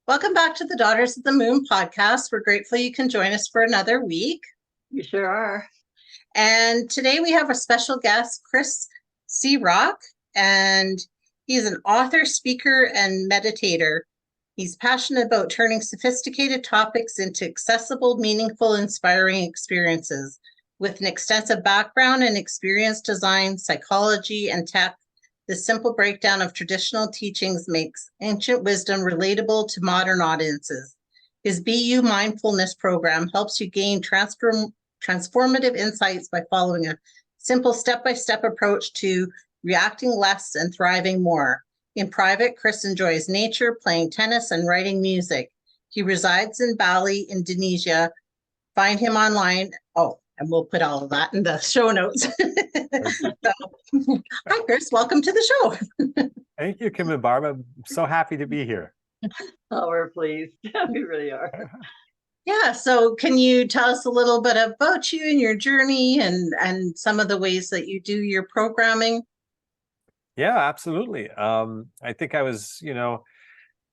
Welcome back to the Daughters of the Moon podcast. We're grateful you can join us for another week. We sure are. And today we have a special guest, Chris Cirak, and he's an author, speaker, and meditator. He's passionate about turning sophisticated topics into accessible, meaningful, inspiring experiences. With an extensive background in experience design, psychology, and tech, the simple breakdown of traditional teachings makes ancient wisdom relatable to modern audiences. His BU Mindfulness program helps you gain transformative insights by following a simple step-by-step approach to reacting less and thriving more. In private, Chris enjoys nature, playing tennis, and writing music. He resides in Bali, Indonesia. Find him online. And we'll put all of that in the show notes. Hi, Chris. Welcome to the show. Thank you, Kim and Barb. I'm so happy to be here. Oh, we're pleased. We really are. Yeah. So can you tell us a little bit about you and your journey and some of the ways that you do your programming? Yeah, absolutely. I think I was,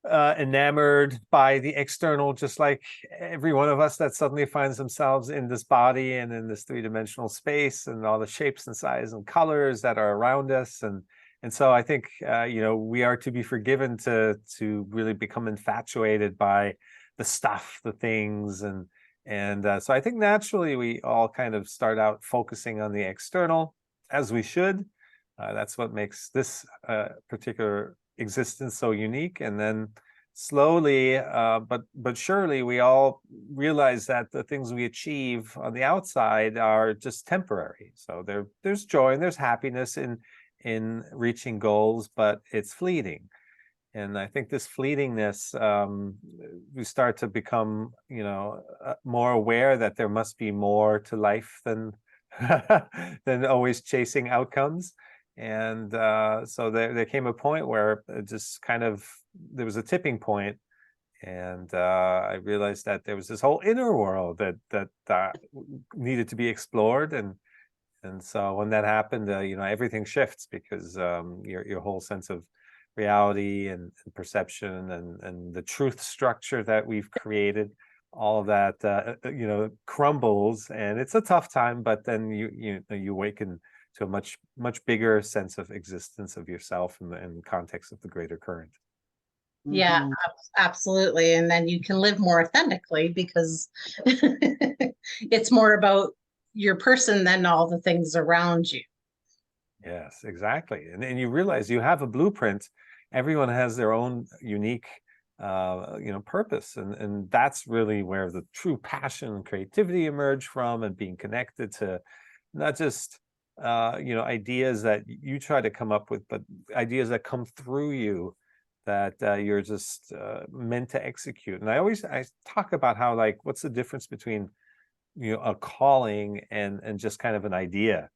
enamored by the external, just like every one of us that suddenly finds themselves in this body and in this three-dimensional space and all the shapes and sizes and colors that are around us. And so I think, we are to be forgiven to really become infatuated by the stuff, the things. And so I think naturally we all kind of start out focusing on the external, as we should. That's what makes this particular existence so unique. And then slowly but surely we all realize that the things we achieve on the outside are just temporary. So there's joy and there's happiness in reaching goals, but it's fleeting. And I think this fleetingness, we start to become more aware that there must be more to life than than always chasing outcomes. And so there came a point where it just there was a tipping point, and I realized that there was this whole inner world that needed to be explored. And so when that happened, everything shifts, because your whole sense of reality and perception and the truth structure that we've created, all of that crumbles, and it's a tough time. But then you awaken to a much bigger sense of existence of yourself in the context of the greater current. Yeah, absolutely. And then you can live more authentically, because it's more about your person than all the things around you. Yes, exactly. And you realize you have a blueprint. Everyone has their own unique purpose, and that's really where the true passion and creativity emerge from, and being connected to not just ideas that you try to come up with, but ideas that come through you, that you're just meant to execute. And I talk about how, like, what's the difference between a calling and just kind of an idea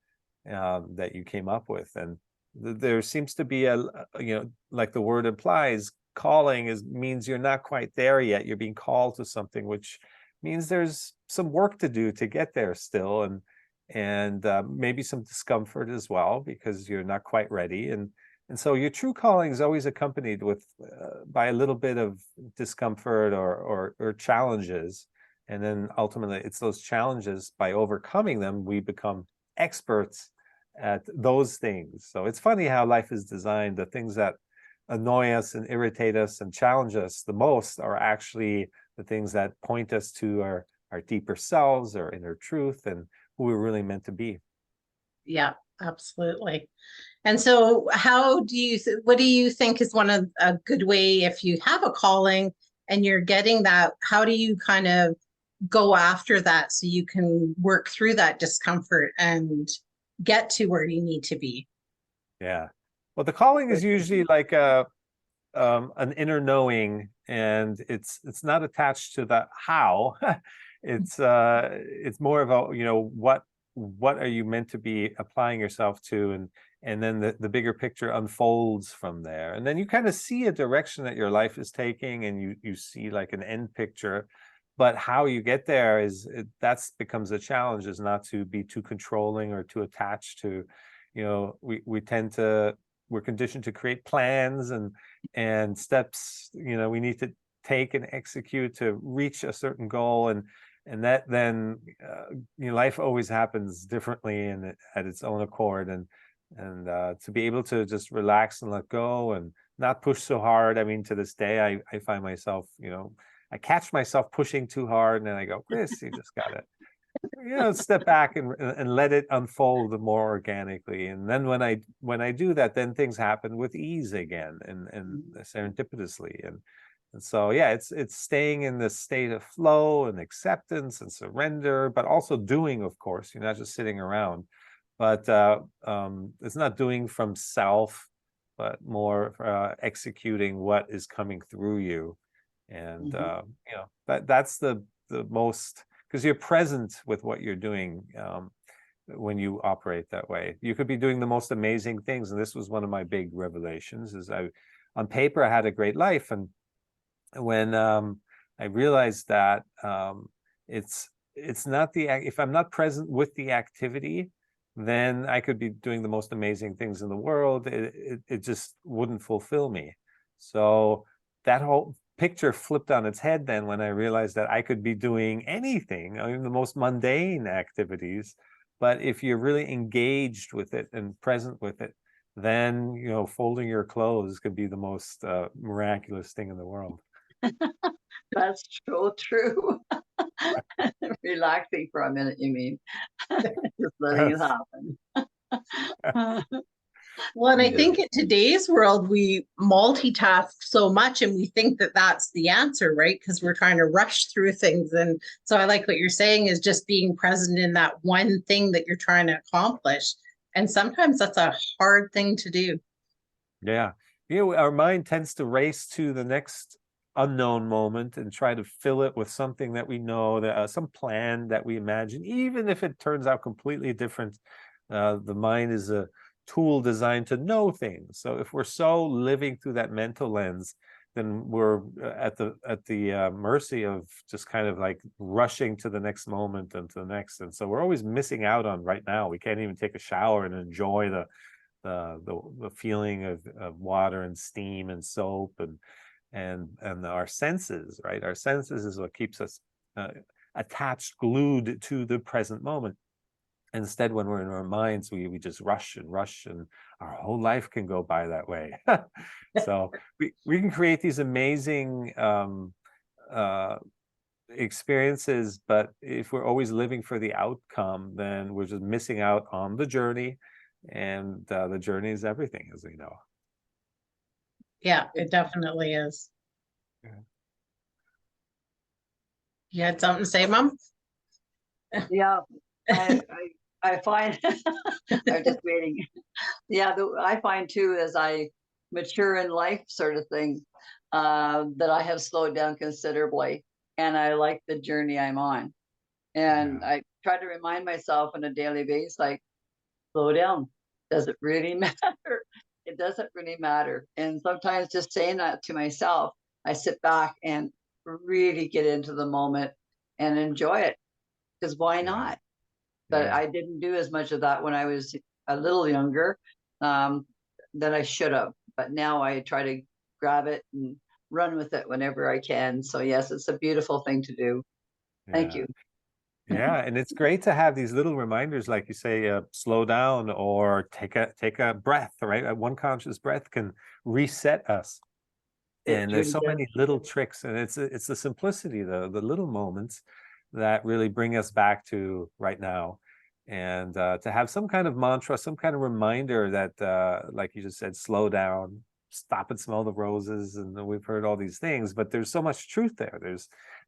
that you came up with. And there seems to be like the word implies, calling means you're not quite there yet. You're being called to something, which means there's some work to do to get there still, and maybe some discomfort as well, because you're not quite ready. And so your true calling is always accompanied with by a little bit of discomfort or challenges. And then ultimately it's those challenges, by overcoming them, we become experts at those things. So it's funny how life is designed. The things that annoy us and irritate us and challenge us the most are actually the things that point us to our deeper selves, our inner truth, and who we're really meant to be. Yeah, absolutely. And so what do you think is a good way, if you have a calling and you're getting that, how do you kind of go after that so you can work through that discomfort and get to where you need to be? Yeah. Well, the calling is usually like an inner knowing, and it's not attached to the how. It's more of a what are you meant to be applying yourself to, and then the bigger picture unfolds from there. And then you kind of see a direction that your life is taking, and you see like an end picture. But how you get there that becomes a challenge, is not to be too controlling or too attached to, we're conditioned to create plans and steps. We need to take and execute to reach a certain goal, and that then life always happens differently and at its own accord, and to be able to just relax and let go and not push so hard. I mean, to this day, I find myself, I catch myself pushing too hard, and then I go, Chris, you just gotta, step back and let it unfold more organically. And then when I do that, then things happen with ease again and serendipitously. And so, yeah, it's staying in this state of flow and acceptance and surrender, but also doing, of course. You're not just sitting around, but it's not doing from self, but more executing what is coming through you. And that's the most, because you're present with what you're doing when you operate that way. You could be doing the most amazing things, and this was one of my big revelations. Is on paper I had a great life, and when I realized that it's not if I'm not present with the activity, then I could be doing the most amazing things in the world. It just wouldn't fulfill me. So that whole picture flipped on its head then when I realized that I could be doing anything, I mean, the most mundane activities, but if you're really engaged with it and present with it, then folding your clothes could be the most miraculous thing in the world. That's so true. Relaxing for a minute, you mean? Just letting it happen. Well, and I think in today's world, we multitask so much and we think that that's the answer, right? Because we're trying to rush through things. And so I like what you're saying is just being present in that one thing that you're trying to accomplish. And sometimes that's a hard thing to do. Yeah. Our mind tends to race to the next unknown moment and try to fill it with something that we know, that some plan that we imagine, even if it turns out completely different. The mind is a tool designed to know things. So if we're so living through that mental lens, then we're at the mercy of just kind of like rushing to the next moment and to the next. And so we're always missing out on right now. We can't even take a shower and enjoy the feeling of water and steam and soap and our senses, right? Our senses is what keeps us attached, glued to the present moment. Instead, when we're in our minds, we just rush, and our whole life can go by that way. So we can create these amazing experiences, but if we're always living for the outcome, then we're just missing out on the journey, and the journey is everything, as we know. Yeah, it definitely is. Yeah. You had something to say, Mom? Yeah, I find I'm just waiting. Yeah, I find too, as I mature in life, sort of thing, that I have slowed down considerably, and I like the journey I'm on. And I try to remind myself on a daily basis, like, slow down. Does it really matter? It doesn't really matter. And sometimes just saying that to myself, I sit back and really get into the moment and enjoy it. Because why not? But I didn't do as much of that when I was a little younger than I should have. But now I try to grab it and run with it whenever I can. So yes, it's a beautiful thing to do. Thank you. Yeah, and it's great to have these little reminders, like you say, slow down or take a breath, right? One conscious breath can reset us. And there's so many little tricks, and it's the simplicity, the little moments that really bring us back to right now. And to have some kind of mantra, some kind of reminder that, like you just said, slow down, stop and smell the roses. And we've heard all these things, but there's so much truth there.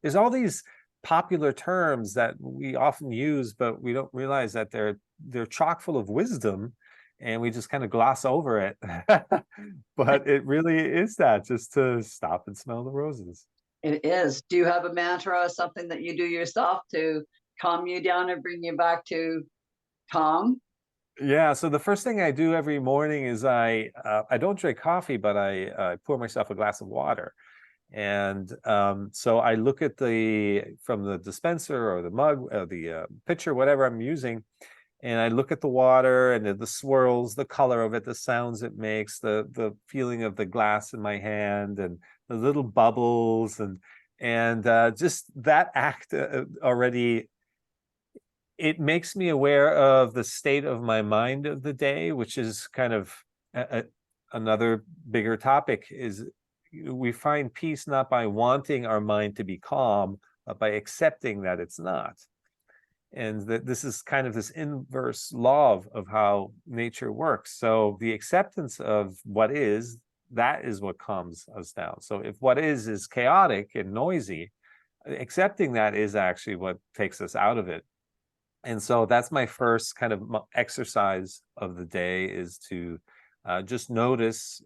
There's all these popular terms that we often use, but we don't realize that they're chock full of wisdom, and we just kind of gloss over it. But it really is that, just to stop and smell the roses. It is. Do you have a mantra or something that you do yourself to calm you down and bring you back to calm? Yeah, so the first thing I do every morning is I don't drink coffee, but I pour myself a glass of water. And so I look at from the dispenser or the mug, the pitcher, whatever I'm using, and I look at the water and the swirls, the color of it, the sounds it makes, the feeling of the glass in my hand, and the little bubbles, and just that act already, it makes me aware of the state of my mind of the day, which is kind of another bigger topic. Is we find peace not by wanting our mind to be calm, but by accepting that it's not. And that this is kind of this inverse law of how nature works. So the acceptance of what is, that is what calms us down. So if what is chaotic and noisy, accepting that is actually what takes us out of it. And so that's my first kind of exercise of the day, is to just notice,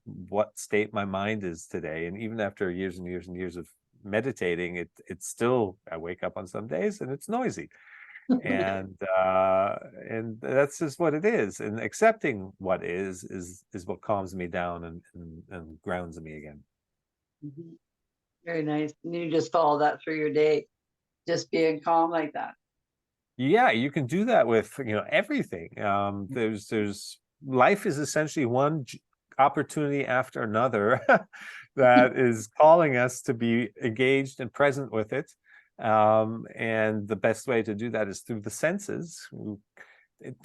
what state my mind is today. And even after years and years and years of meditating, it's still, I wake up on some days and it's noisy. And that's just what it is. And accepting what is what calms me down and grounds me again. Mhm. Very nice. And you just follow that through your day, just being calm like that. Yeah, you can do that with everything. There's life is essentially one opportunity after another that is calling us to be engaged and present with it. And the best way to do that is through the senses: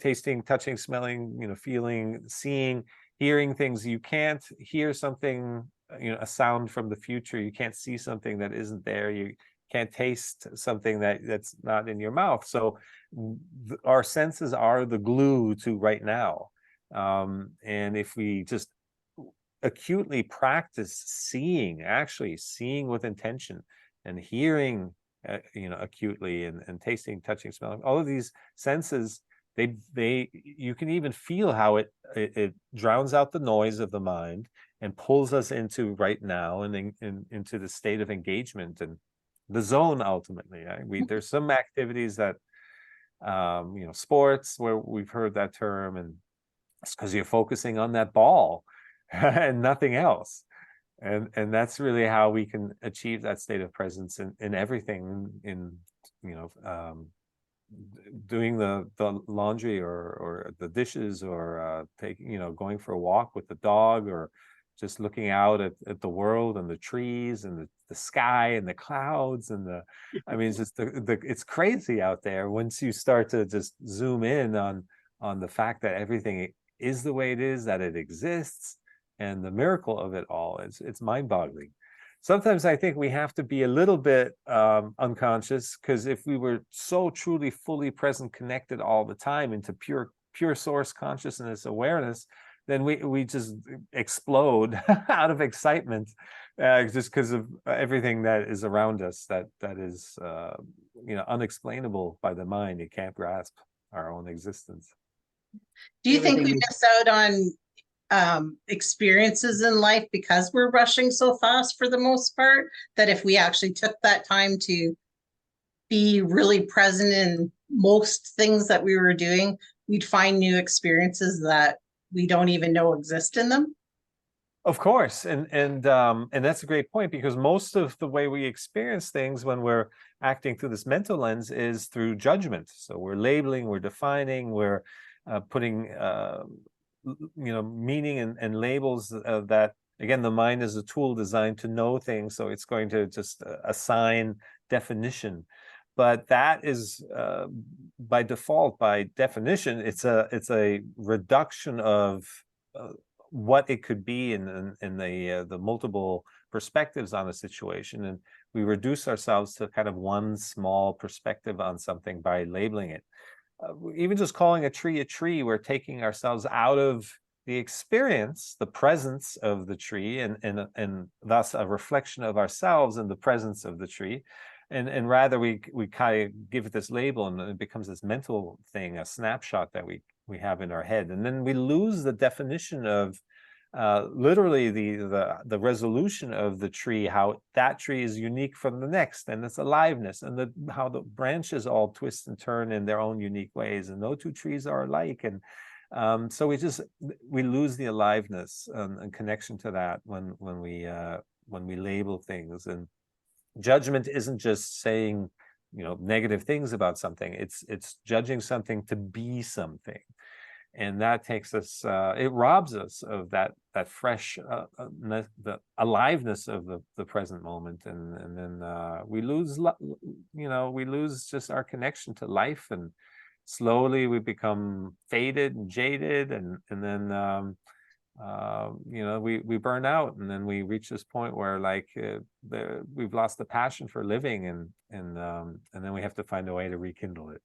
tasting, touching, smelling, feeling, seeing, hearing things. You can't hear something, a sound from the future. You can't see something that isn't there. You can't taste something that's not in your mouth. So our senses are the glue to right now. And if we just acutely practice seeing, actually seeing with intention, and hearing, acutely, and tasting, touching, smelling, all of these senses, you can even feel how it drowns out the noise of the mind and pulls us into right now, and into the state of engagement and the zone ultimately. There's some activities that, sports, where we've heard that term, and it's because you're focusing on that ball and nothing else. And that's really how we can achieve that state of presence in everything, doing the laundry, or the dishes, or going for a walk with the dog, or just looking out at the world and the trees and the sky and the clouds it's just it's crazy out there once you start to just zoom in on the fact that everything is the way it is, that it exists, and the miracle of it all. It's mind-boggling. Sometimes I think we have to be a little bit unconscious, because if we were so truly fully present, connected all the time into pure source consciousness awareness, then we just explode out of excitement, just because of everything that is around us that is unexplainable by the mind. It can't grasp our own existence. Do you think we Everything miss out on experiences in life because we're rushing so fast for the most part, that if we actually took that time to be really present in most things that we were doing, we'd find new experiences that we don't even know exist in them? Of course, and that's a great point, because most of the way we experience things when we're acting through this mental lens is through judgment. So we're labeling, we're defining, we're putting meaning and labels, that, again, the mind is a tool designed to know things, so it's going to just assign definition. But that is, by default, by definition, it's a reduction of what it could be in the multiple perspectives on a situation, and we reduce ourselves to kind of one small perspective on something by labeling it. Even just calling a tree, we're taking ourselves out of the experience, the presence of the tree, and thus a reflection of ourselves in the presence of the tree. And rather we kind of give it this label, and it becomes this mental thing, a snapshot that we have in our head. And then we lose the definition of literally the resolution of the tree, how that tree is unique from the next, and its aliveness, and how the branches all twist and turn in their own unique ways, and no two trees are alike. And so we lose the aliveness and connection to that when we label things. And judgment isn't just saying negative things about something. It's judging something to be something. And that takes us, it robs us of that fresh, the aliveness of the present moment, and then we lose, we lose just our connection to life, and slowly we become faded and jaded, and then we burn out, and then we reach this point where we've lost the passion for living, and then we have to find a way to rekindle it.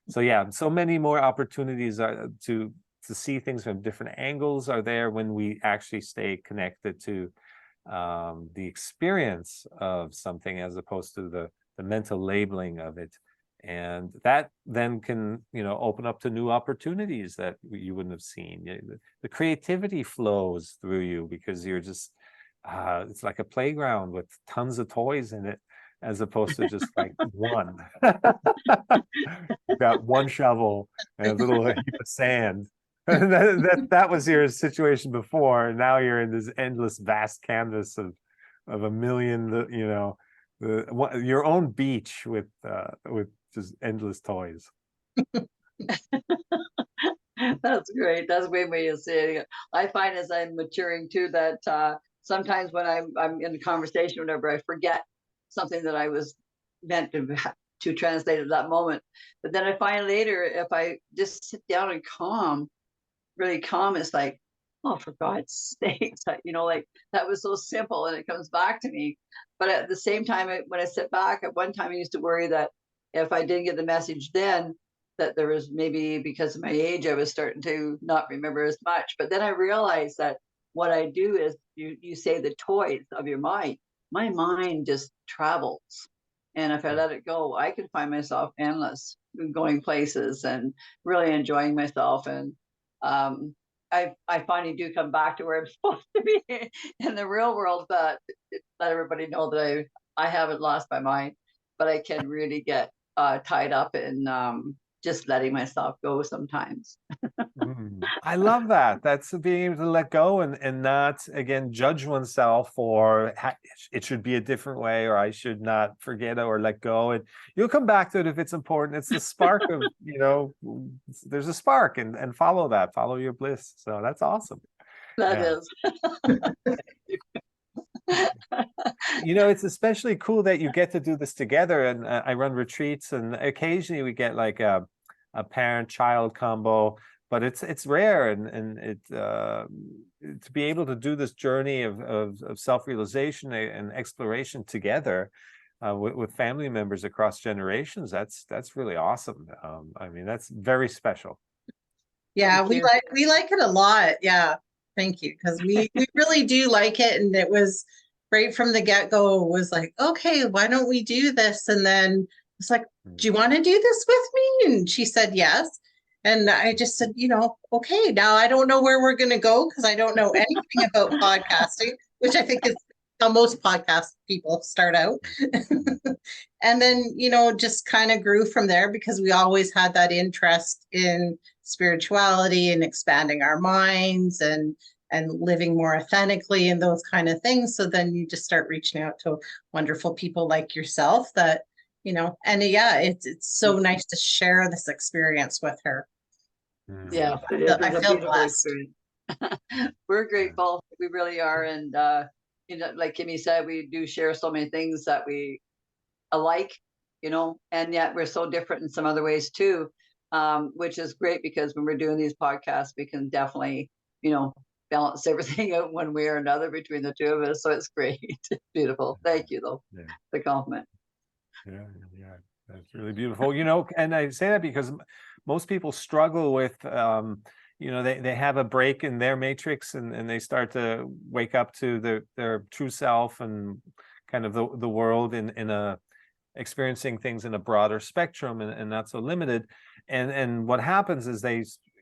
So yeah, so many more opportunities to see things from different angles are there when we actually stay connected to the experience of something, as opposed to the mental labeling of it. And that then can, open up to new opportunities that you wouldn't have seen. The creativity flows through you because you're just, it's like a playground with tons of toys in it, as opposed to just like one. You've got one shovel and a little heap of sand. that was your situation before, and now you're in this endless vast canvas of a million, your own beach with just endless toys. That's great. That's a great way of saying it. I find as I'm maturing too that sometimes when I'm in a conversation or whatever, I forget something that I was meant to translate at that moment. But then I find later, if I just sit down and really calm, it's like, oh, for God's sakes, like that was so simple, and it comes back to me. But at the same time, when I sit back, at one time I used to worry that if I didn't get the message then, that there was, maybe because of my age, I was starting to not remember as much. But then I realized that what I do is, you say the toys of your mind, my mind just travels. And if I let it go, I can find myself endless, going places and really enjoying myself. And I finally do come back to where I'm supposed to be in the real world, but let everybody know that I haven't lost my mind, but I can really get tied up in just letting myself go sometimes. I love that. That's being able to let go and not, again, judge oneself for it should be a different way, or I should not forget it or let go. And you'll come back to it if it's important. It's the spark of, there's a spark, and follow that, follow your bliss. So that's awesome. That is. It's especially cool that you get to do this together. And I run retreats, and occasionally we get like a parent-child combo, but it's rare, and it to be able to do this journey of self-realization and exploration together with family members across generations, that's really awesome. I mean, that's very special. Yeah, we like it a lot. Yeah, thank you, because we really do like it, and it was right from the get-go. Was like, okay, why don't we do this? And then it's like, do you want to do this with me? And she said yes. And I just said, okay, now I don't know where we're going to go, because I don't know anything about podcasting, which I think is how most podcast people start out. And then, just kind of grew from there, because we always had that interest in spirituality and expanding our minds and living more authentically and those kind of things. So then you just start reaching out to wonderful people like yourself that, and yeah, it's so nice to share this experience with her. Yeah, I feel blessed. We're grateful. We really are. And, like Kimmy said, we do share so many things that we alike, and yet we're so different in some other ways too, which is great, because when we're doing these podcasts, we can definitely, balance everything out one way or another between the two of us. So it's great. It's beautiful. Thank you, though, the compliment. Yeah, that's really beautiful. And I say that because most people struggle with, they have a break in their matrix, and they start to wake up to their true self, and kind of the world in a experiencing things in a broader spectrum, and not so limited. And what happens is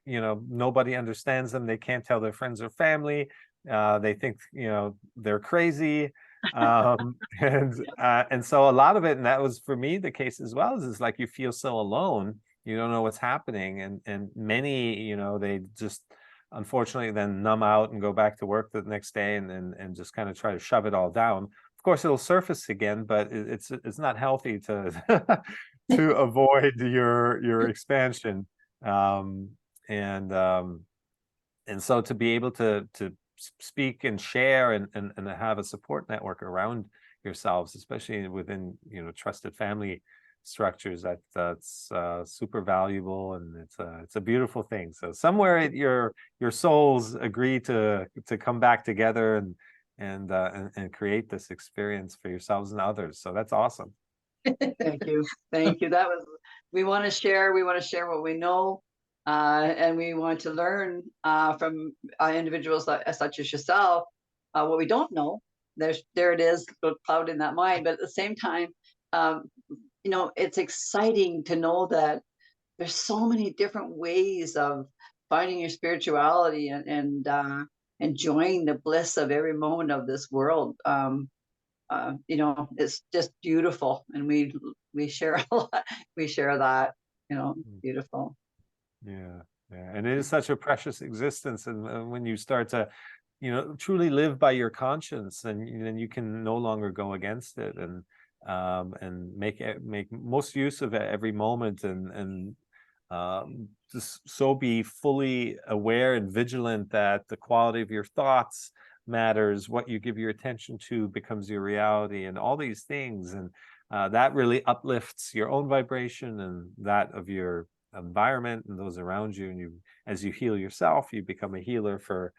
nobody understands them. They can't tell their friends or family. They think they're crazy. And so a lot of it, and that was for me the case as well, is like you feel so alone. You don't know what's happening, and many they just unfortunately then numb out and go back to work the next day, and just kind of try to shove it all down. of course, it'll surface again, but it's not healthy to to avoid your expansion. Um, and um, and so to be able to speak and share and have a support network around yourselves, especially within trusted family structures, that's super valuable, and it's a beautiful thing. So somewhere your souls agree to come back together and create this experience for yourselves and others. So that's awesome. Thank you. Thank you. We want to share what we know, and we want to learn from individuals such as yourself what we don't know. There it is, cloud in that mind. But at the same time, it's exciting to know that there's so many different ways of finding your spirituality and enjoying the bliss of every moment of this world. It's just beautiful, and we share a lot. We share that, beautiful. Yeah, and it is such a precious existence, and when you start to, truly live by your conscience, and then you can no longer go against it, and make most use of it every moment, and just so be fully aware and vigilant that the quality of your thoughts matters, what you give your attention to becomes your reality, and all these things, and that really uplifts your own vibration and that of your environment and those around you, and as you heal yourself, you become a healer for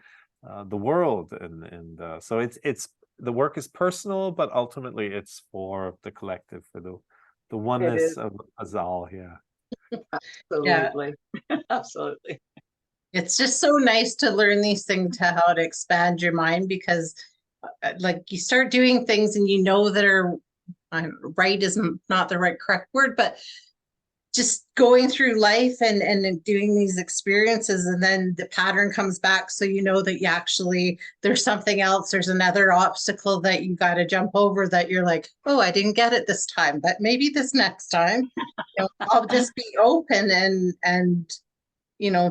the world, and so it's the work is personal, but ultimately it's for the collective, for the oneness of us all. Yeah. Absolutely. Absolutely. It's just so nice to learn these things, to how to expand your mind, because like you start doing things and that are right is not the correct word, but just going through life and doing these experiences, and then the pattern comes back. So that there's something else, there's another obstacle that you got to jump over, that you're like, oh, I didn't get it this time, but maybe this next time, I'll just be open and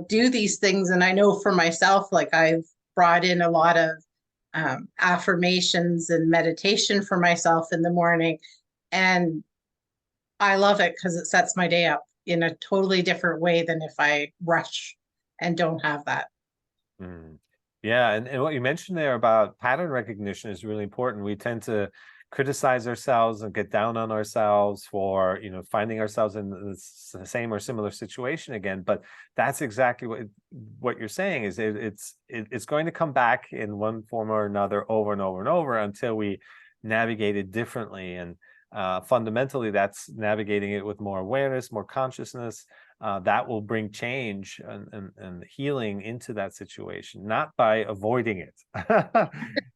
do these things. And I know for myself, like I've brought in a lot of affirmations and meditation for myself in the morning. And I love it because it sets my day up in a totally different way than if I rush and don't have that. Yeah, and what you mentioned there about pattern recognition is really important. We tend to criticize ourselves and get down on ourselves for finding ourselves in the same or similar situation again, but that's exactly what you're saying, is it's going to come back in one form or another over and over and over until we navigate it differently. And fundamentally, that's navigating it with more awareness, more consciousness, that will bring change and healing into that situation, not by avoiding it.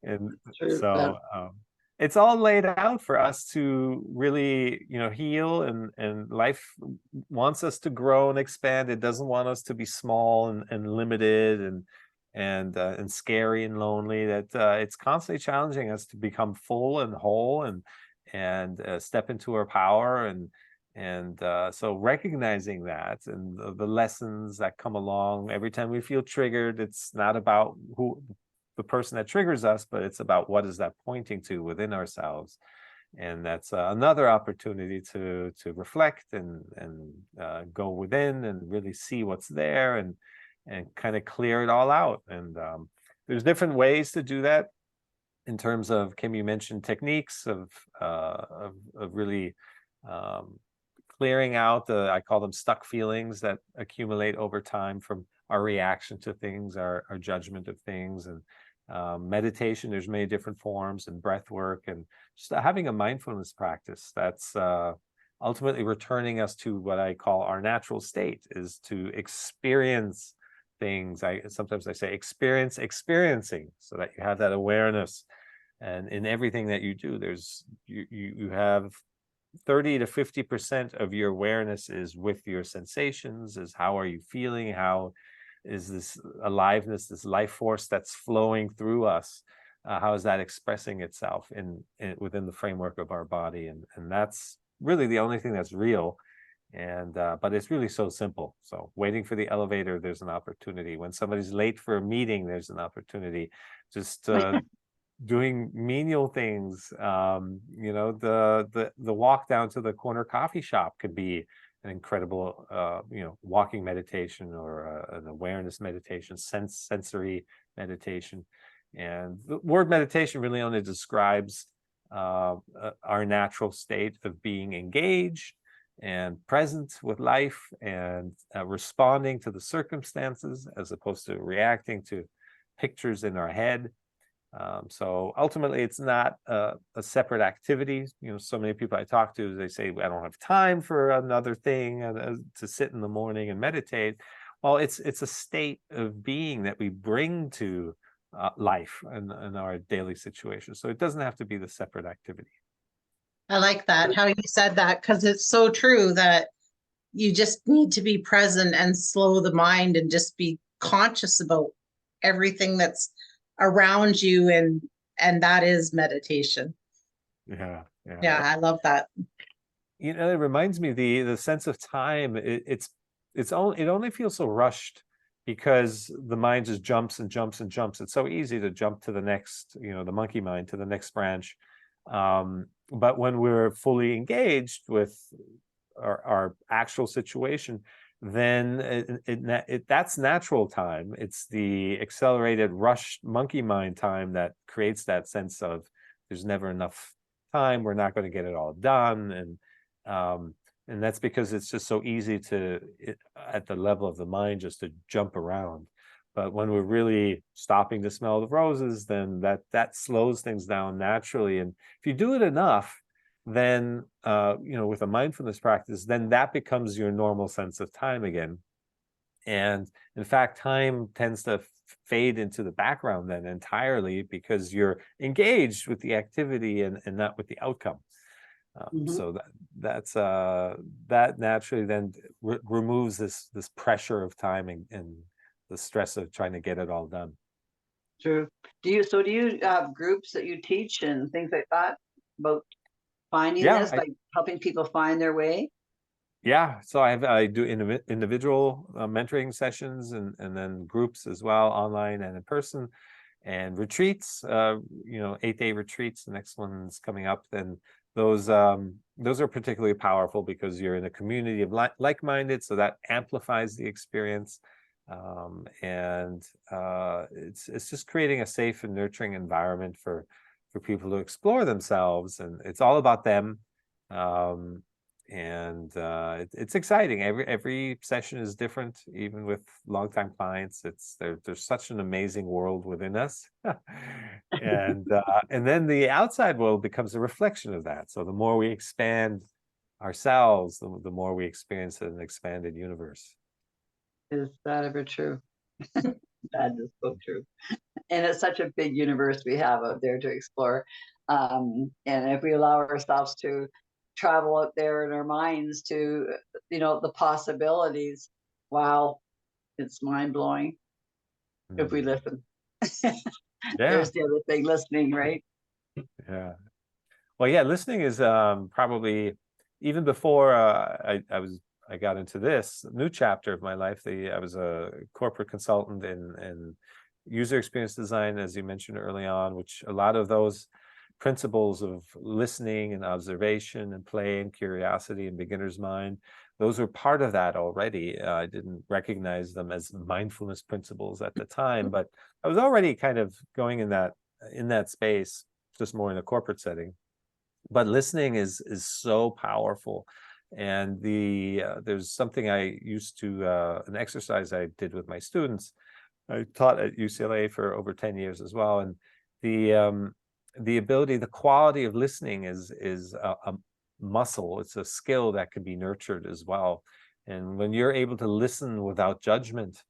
And so it's all laid out for us to really, heal, and life wants us to grow and expand. It doesn't want us to be small and limited and scary and lonely. That it's constantly challenging us to become full and whole and step into our power, and so recognizing that, and the lessons that come along every time we feel triggered. It's not about the person that triggers us, but it's about what is that pointing to within ourselves. And that's another opportunity to reflect and go within and really see what's there, and kind of clear it all out. And there's different ways to do that. In terms of, Kim, you mentioned techniques of really clearing out I call them stuck feelings that accumulate over time from our reaction to things, our judgment of things. And meditation, there's many different forms, and breath work, and just having a mindfulness practice that's ultimately returning us to what I call our natural state, is to experience things. Sometimes I say experiencing, so that you have that awareness. And in everything that you do, you have 30 to 50% of your awareness is with your sensations, is how are you feeling, how is this aliveness, this life force that's flowing through us, how is that expressing itself within the framework of our body. And that's really the only thing that's real. And but it's really so simple. So waiting for the elevator, there's an opportunity. When somebody's late for a meeting, there's an opportunity. Just doing menial things. You know, the walk down to the corner coffee shop could be an incredible, you know, walking meditation, or an awareness meditation, sensory meditation. And the word meditation really only describes our natural state of being engaged and present with life, and responding to the circumstances as opposed to reacting to pictures in our head. So ultimately, it's not a separate activity. You know, so many people I talk to, they say, I don't have time for another thing to sit in the morning and meditate. Well, it's a state of being that we bring to life and our daily situation. So it doesn't have to be the separate activity. I like that, how you said that, because it's so true that you just need to be present and slow the mind and just be conscious about everything that's around you, and that is meditation. Yeah. Yeah, I love that. You know, it reminds me, the sense of time, it only feels so rushed because the mind just jumps and jumps and jumps. It's so easy to jump to the next, you know, the monkey mind, to the next branch. But when we're fully engaged with our actual situation, then that's natural time. It's the accelerated, rushed monkey mind time that creates that sense of there's never enough time. We're not going to get it all done, and that's because it's just so easy at the level of the mind, just to jump around. But when we're really stopping to smell the roses, then that slows things down naturally. And if you do it enough, then you know, with a mindfulness practice, then that becomes your normal sense of time again. And in fact, time tends to fade into the background then entirely, because you're engaged with the activity and not with the outcome. So that naturally then removes this pressure of time and the stress of trying to get it all done. True. Do you have groups that you teach and things like that about finding this, like helping people find their way? Yeah, so I do individual mentoring sessions, and then groups as well, online and in person, and retreats. You know, 8-day retreats. The next one's coming up. Then those are particularly powerful because you're in a community of like-minded, so that amplifies the experience. And it's just creating a safe and nurturing environment for people to explore themselves, and it's all about them. And it's exciting. Every session is different, even with longtime clients. There's such an amazing world within us, and then the outside world becomes a reflection of that. So the more we expand ourselves, the more we experience an expanded universe. Is that ever true? That is so true. And it's such a big universe we have out there to explore. And if we allow ourselves to travel out there in our minds to, you know, the possibilities, wow, it's mind-blowing if we listen. There's the other thing, listening, right? Yeah. Well, yeah, listening is probably, even before I got into this new chapter of my life. I was a corporate consultant in user experience design, as you mentioned early on, which a lot of those principles of listening and observation and play and curiosity and beginner's mind, those were part of that already. I didn't recognize them as mindfulness principles at the time, but I was already kind of going in that space, just more in a corporate setting. But listening is so powerful. And there's something I used to, an exercise I did with my students. I taught at UCLA for over 10 years as well. And the ability, the quality of listening is a muscle. It's a skill that can be nurtured as well. And when you're able to listen without judgment,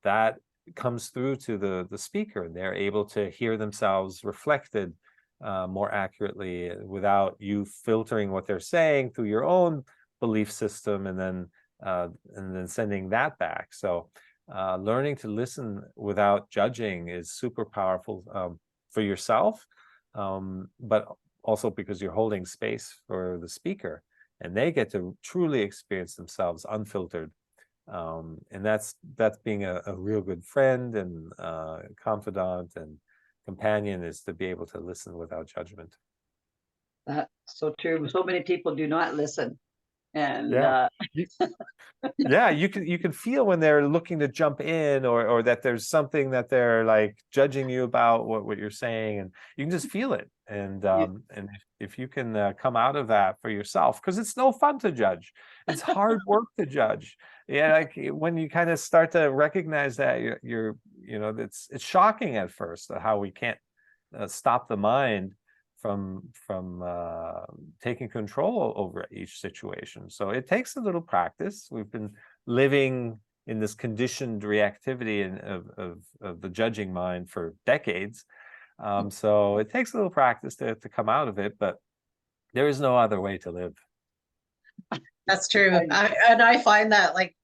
that comes through to the speaker, and they're able to hear themselves reflected more accurately, without you filtering what they're saying through your own belief system and then sending that back. So learning to listen without judging is super powerful for yourself, but also because you're holding space for the speaker, and they get to truly experience themselves unfiltered. And that's being a real good friend and confidant, and companion is to be able to listen without judgment. That's so true. So many people do not listen. And Yeah. Yeah, you can feel when they're looking to jump in, or that there's something that they're like judging you about what you're saying, and you can just feel it. And if you can come out of that for yourself, because it's no fun to judge, it's hard work to judge. Yeah, like when you kind of start to recognize that, you're it's shocking at first how we can't stop the mind from taking control over each situation. So it takes a little practice. We've been living in this conditioned reactivity of the judging mind for decades. So it takes a little practice to come out of it, but there is no other way to live. That's true. I find that, like,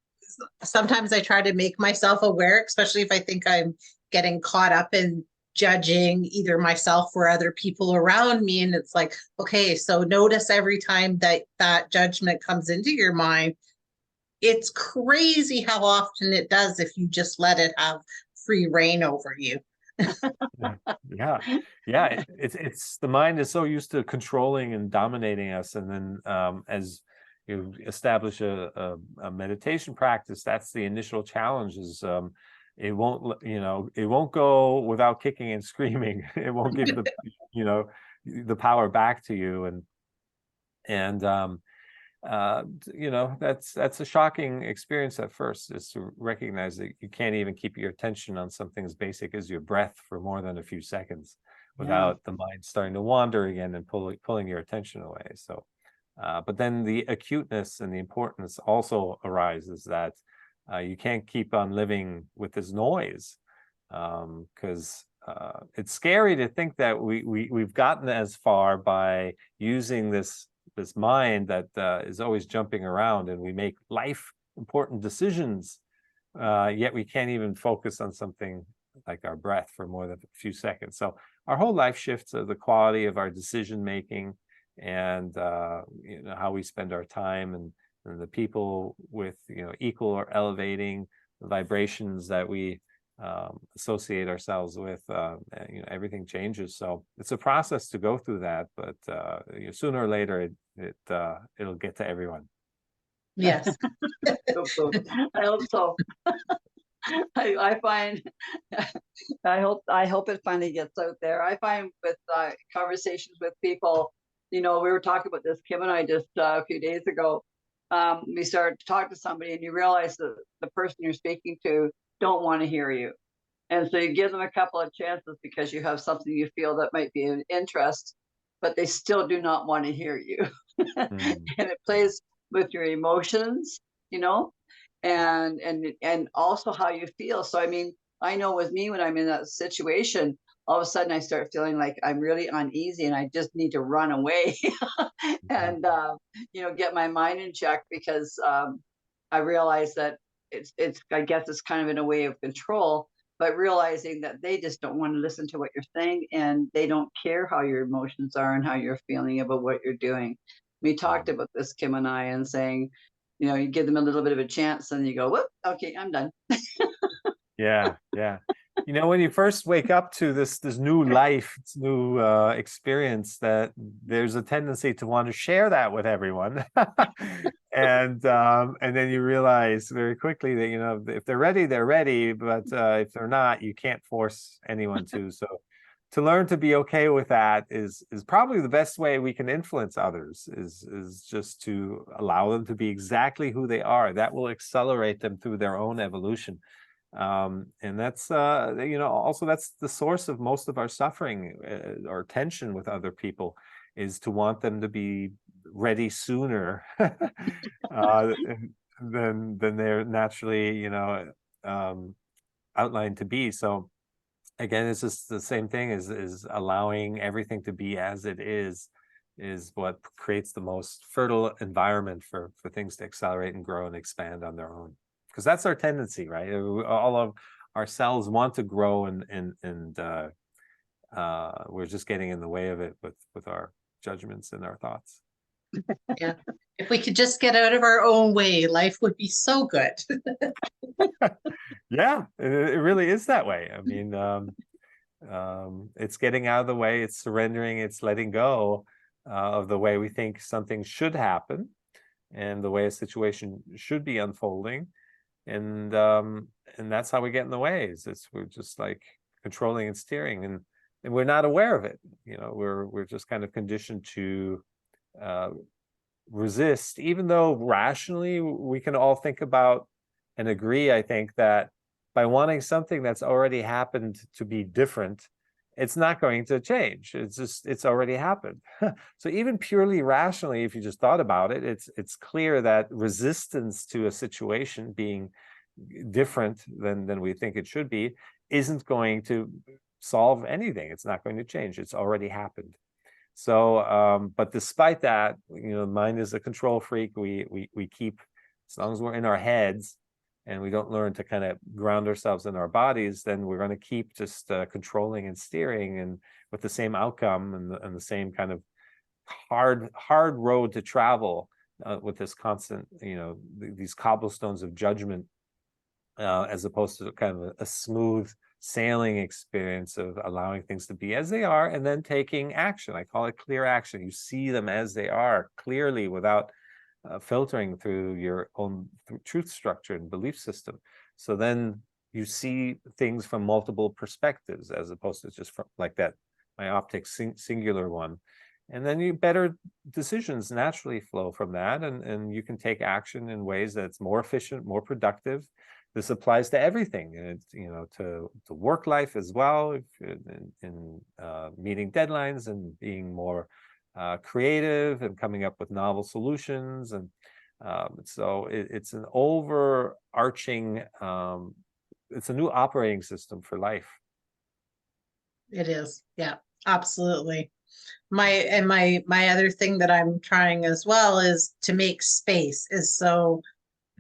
sometimes I try to make myself aware, especially if I think I'm getting caught up in judging either myself or other people around me. And it's like, okay, so notice every time that judgment comes into your mind. It's crazy how often it does if you just let it have free reign over you. Yeah. It's the mind is so used to controlling and dominating us, and then as you establish a meditation practice, that's the initial challenge. Is it won't go without kicking and screaming. It won't give the power back to you, and that's a shocking experience at first, is to recognize that you can't even keep your attention on something as basic as your breath for more than a few seconds without the mind starting to wander again and pulling your attention away. So but then the acuteness and the importance also arises that you can't keep on living with this noise, because it's scary to think that we've gotten as far by using this mind that is always jumping around, and we make life important decisions, yet we can't even focus on something like our breath for more than a few seconds. So our whole life shifts the quality of our decision making, and how we spend our time, and the people with equal or elevating vibrations that we associate ourselves with. Everything changes. So it's a process to go through that, but sooner or later it'll get to everyone. Yes. I hope so. I find I hope it finally gets out there. I find with conversations with people, we were talking about this, Kim and I, just a few days ago. We started to talk to somebody, and you realize that the person you're speaking to don't want to hear you, and so you give them a couple of chances because you have something you feel that might be of interest, but they still do not want to hear you. And it plays with your emotions, and also how you feel. So I mean, I know with me, when I'm in that situation, all of a sudden I start feeling like I'm really uneasy and I just need to run away and get my mind in check, because I realize that it's I guess it's kind of in a way of control, but realizing that they just don't want to listen to what you're saying, and they don't care how your emotions are and how you're feeling about what you're doing. We talked about this, Kim and I, and saying, you give them a little bit of a chance, and you go, whoop, okay, I'm done. Yeah. When you first wake up to this new life, this new experience, that there's a tendency to want to share that with everyone. And then you realize very quickly that if they're ready, they're ready, but if they're not, you can't force anyone to. So to learn to be okay with that is probably the best way we can influence others, is just to allow them to be exactly who they are. That will accelerate them through their own evolution. And that's also that's the source of most of our suffering or tension with other people, is to want them to be ready sooner than they're naturally outlined to be. So again, it's just the same thing, is allowing everything to be as it is what creates the most fertile environment for things to accelerate and grow and expand on their own. Because that's our tendency, right? All of our cells want to grow, and we're just getting in the way of it with our judgments and our thoughts. Yeah. If we could just get out of our own way, life would be so good. Yeah, it really is that way. I mean, It's getting out of the way, it's surrendering, it's letting go of the way we think something should happen and the way a situation should be unfolding. And that's how we get in the way. We're just like controlling and steering, and we're not aware of it. We're just kind of conditioned to resist, even though rationally we can all think about and agree, I think, that by wanting something that's already happened to be different, it's not going to change. It's already happened. So even purely rationally, if you just thought about it, it's clear that resistance to a situation being different than we think it should be isn't going to solve anything. It's not going to change. It's already happened. So, but despite that, mind is a control freak. We keep, as long as we're in our heads and we don't learn to kind of ground ourselves in our bodies, then we're going to keep just controlling and steering, and with the same outcome and the same kind of hard road to travel with this constant, these cobblestones of judgment, as opposed to kind of a smooth sailing experience of allowing things to be as they are and then taking action. I call it clear action. You see them as they are clearly without filtering through your own truth structure and belief system. So then you see things from multiple perspectives as opposed to just from like that myopic singular one. And then better decisions naturally flow from that, and you can take action in ways that's more efficient, more productive. This applies to everything, and to work life as well, in meeting deadlines and being more creative and coming up with novel solutions. And so it's an overarching, it's a new operating system for life. It is. Yeah, absolutely. My other thing that I'm trying as well is to make space.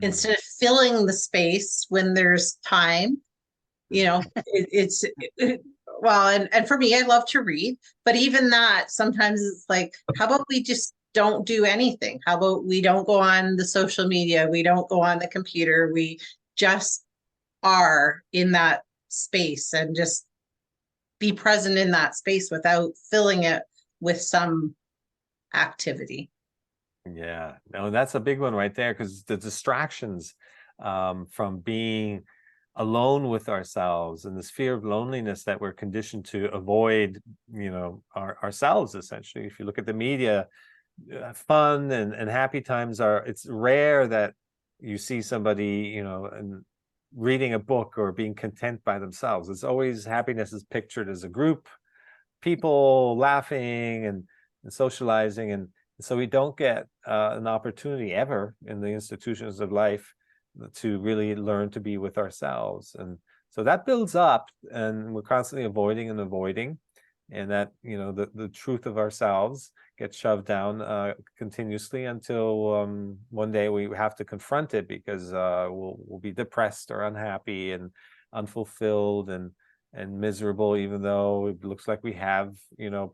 Instead of filling the space when there's time, well, and for me, I love to read, but even that, sometimes it's like, how about we just don't do anything? How about we don't go on the social media? We don't go on the computer. We just are in that space and just be present in that space without filling it with some activity. Yeah, no, that's a big one right there, because the distractions from being alone with ourselves and this fear of loneliness that we're conditioned to avoid, ourselves, essentially. If you look at the media, fun and happy times it's rare that you see somebody, and reading a book or being content by themselves. It's always happiness is pictured as a group, people laughing and socializing, and so we don't get an opportunity ever in the institutions of life to really learn to be with ourselves. And so that builds up, and we're constantly avoiding, and that the truth of ourselves gets shoved down continuously until one day we have to confront it, because we'll be depressed or unhappy and unfulfilled and miserable, even though it looks like we have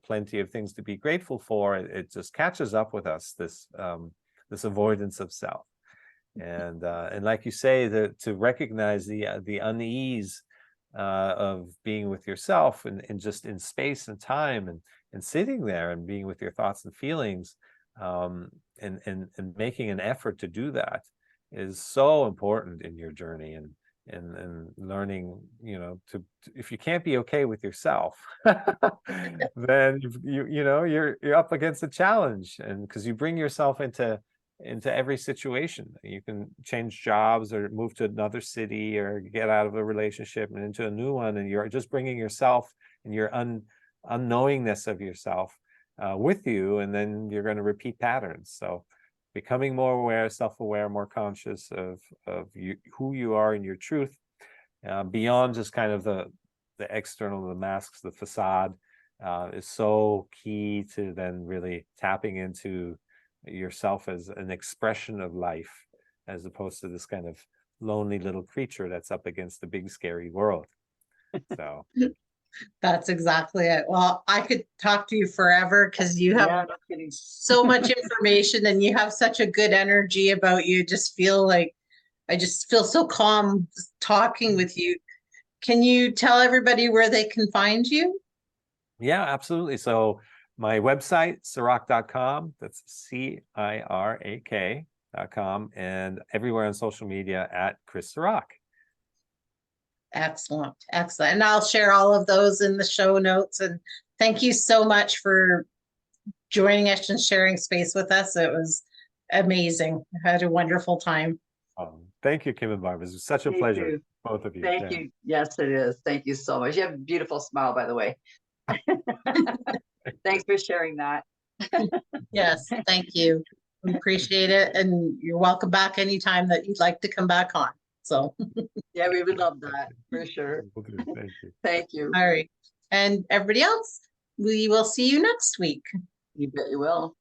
plenty of things to be grateful for. It just catches up with us, this avoidance of self. And like you say, to recognize the unease of being with yourself and just in space and time and sitting there and being with your thoughts and feelings, and making an effort to do that is so important in your journey. And learning, to if you can't be okay with yourself, then you're up against a challenge, and because you bring yourself into every situation. You can change jobs or move to another city or get out of a relationship and into a new one, and you're just bringing yourself and your unknowingness of yourself with you, and then you're going to repeat patterns. So becoming more aware, self-aware, more conscious of who you are in your truth, beyond just kind of the external, the masks, the facade, is so key to then really tapping into yourself as an expression of life, as opposed to this kind of lonely little creature that's up against the big scary world. So That's exactly it. Well, I could talk to you forever because you have so much information and you have such a good energy about you. I just feel so calm talking with you. can you tell everybody where they can find you? Yeah, absolutely. So my website, Cirak.com, that's Cirak.com, and everywhere on social media at Chris Cirak. Excellent, excellent. And I'll share all of those in the show notes. And thank you so much for joining us and sharing space with us. It was amazing. I had a wonderful time. Thank you, Kim and Barb. It was such a Thank pleasure, you. both of you. Thank you. Yes, it is. Thank you so much. You have a beautiful smile, by the way. Thanks for sharing that. Yes, thank you. We appreciate it. And you're welcome back anytime that you'd like to come back on. So, Yeah, we would love that for sure. Thank you. Thank you. all right. And everybody else, we will see you next week. You bet you will.